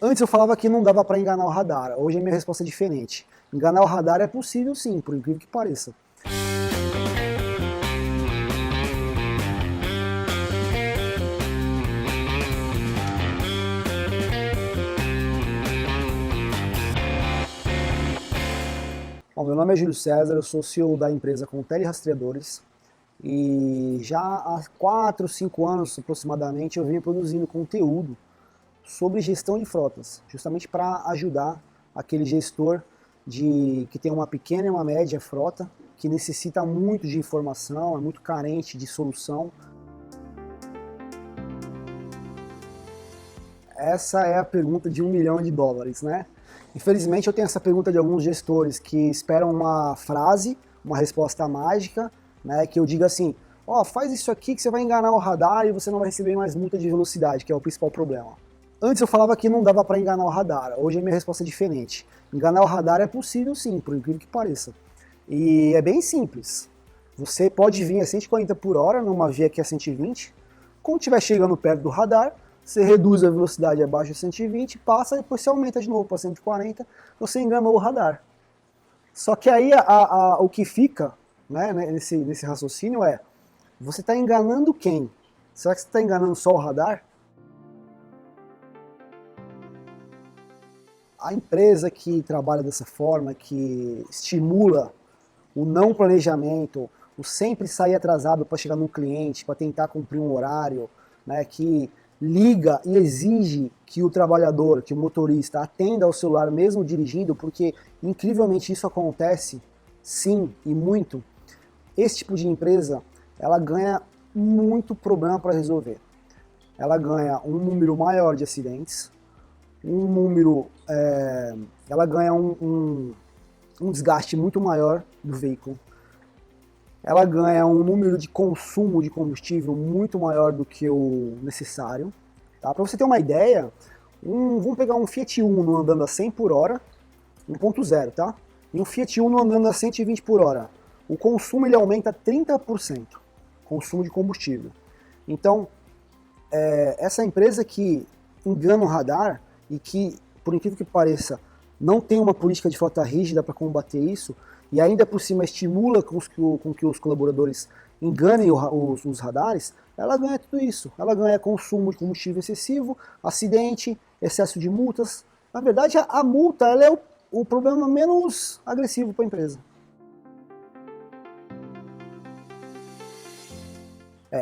Antes eu falava que não dava para enganar o radar, hoje a minha resposta é diferente. Enganar o radar é possível sim, por incrível que pareça. Bom, meu nome é Júlio César, eu sou CEO da empresa Contele Rastreadores e já há 4, 5 anos aproximadamente eu venho produzindo conteúdo sobre gestão de frotas, justamente para ajudar aquele gestor que tem uma pequena e uma média frota, que necessita muito de informação, é muito carente de solução. Essa é a pergunta de $1 milhão, né? Infelizmente eu tenho essa pergunta de alguns gestores que esperam uma frase, uma resposta mágica, né, que eu diga assim, ó, faz isso aqui que você vai enganar o radar e você não vai receber mais multa de velocidade, que é o principal problema. Antes eu falava que não dava para enganar o radar, hoje a minha resposta é diferente. Enganar o radar é possível sim, por incrível que pareça. E é bem simples. Você pode vir a 140 por hora numa via que é 120, quando estiver chegando perto do radar, você reduz a velocidade abaixo de 120, passa e depois você aumenta de novo para 140, você enganou o radar. Só que aí o que fica, né, nesse raciocínio é, você está enganando quem? Será que você está enganando só o radar? A empresa que trabalha dessa forma, que estimula o não planejamento, o sempre sair atrasado para chegar no cliente, para tentar cumprir um horário, né, que liga e exige que o trabalhador, que o motorista atenda ao celular mesmo dirigindo, porque incrivelmente isso acontece, sim, e muito. Esse tipo de empresa, ela ganha muito problema para resolver. Ela ganha um número maior de acidentes, ela ganha um desgaste muito maior do veículo, ela ganha um número de consumo de combustível muito maior do que o necessário. Tá? Para você ter uma ideia, vamos pegar um Fiat Uno andando a 100 por hora, 1.0, tá? E um Fiat Uno andando a 120 por hora. O consumo ele aumenta 30%, consumo de combustível. Então, essa empresa que engana o radar e que, por incrível que pareça, não tem uma política de frota rígida para combater isso, e ainda por cima estimula com que os colaboradores enganem os radares, ela ganha tudo isso. Ela ganha consumo de combustível excessivo, acidente, excesso de multas. Na verdade, a multa ela é o problema menos agressivo para a empresa.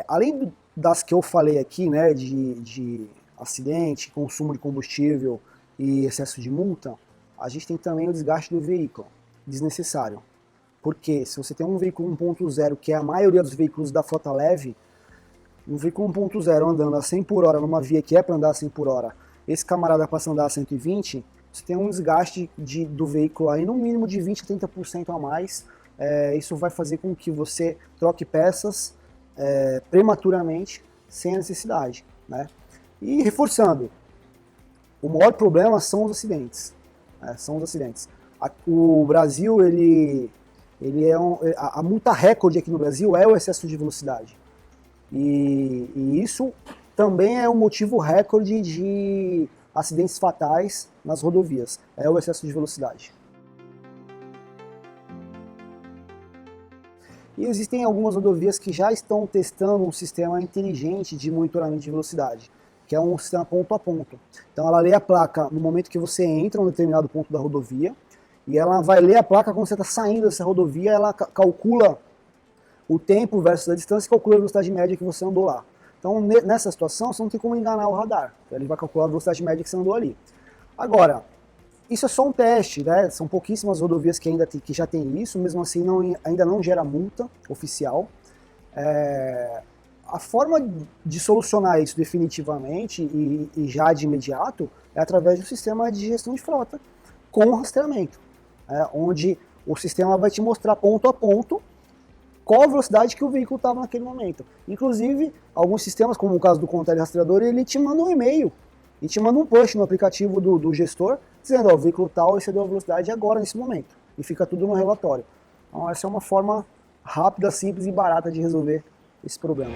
Além das que eu falei aqui, né, de acidente, consumo de combustível e excesso de multa, a gente tem também o desgaste do veículo, desnecessário. Porque se você tem um veículo 1.0, que é a maioria dos veículos da frota leve, um veículo 1.0 andando a 100 por hora numa via que é para andar a 100 por hora, esse camarada passa a andar a 120, você tem um desgaste do veículo aí no mínimo de 20 a 30% a mais. Isso vai fazer com que você troque peças prematuramente, sem a necessidade, né? E reforçando, o maior problema são os acidentes. O Brasil, a multa recorde aqui no Brasil é o excesso de velocidade. E isso também é um motivo recorde de acidentes fatais nas rodovias, é o excesso de velocidade. E existem algumas rodovias que já estão testando um sistema inteligente de monitoramento de velocidade, que é um sistema ponto a ponto. Então ela lê a placa no momento que você entra em um determinado ponto da rodovia, e ela vai ler a placa quando você está saindo dessa rodovia, ela calcula o tempo versus a distância e calcula a velocidade média que você andou lá. Então nessa situação você não tem como enganar o radar, ele vai calcular a velocidade média que você andou ali. Agora, isso é só um teste, né? São pouquíssimas rodovias que que já tem isso, mesmo assim ainda não gera multa oficial. A forma de solucionar isso definitivamente e já de imediato é através do sistema de gestão de frota com rastreamento, onde o sistema vai te mostrar ponto a ponto qual a velocidade que o veículo estava naquele momento. Inclusive, alguns sistemas, como o caso do Contele Rastreador, ele te manda um e-mail e te manda um push no aplicativo do gestor, dizendo, ó, o veículo tal excedeu a velocidade agora, nesse momento. E fica tudo no relatório. Então essa é uma forma rápida, simples e barata de resolver esse problema.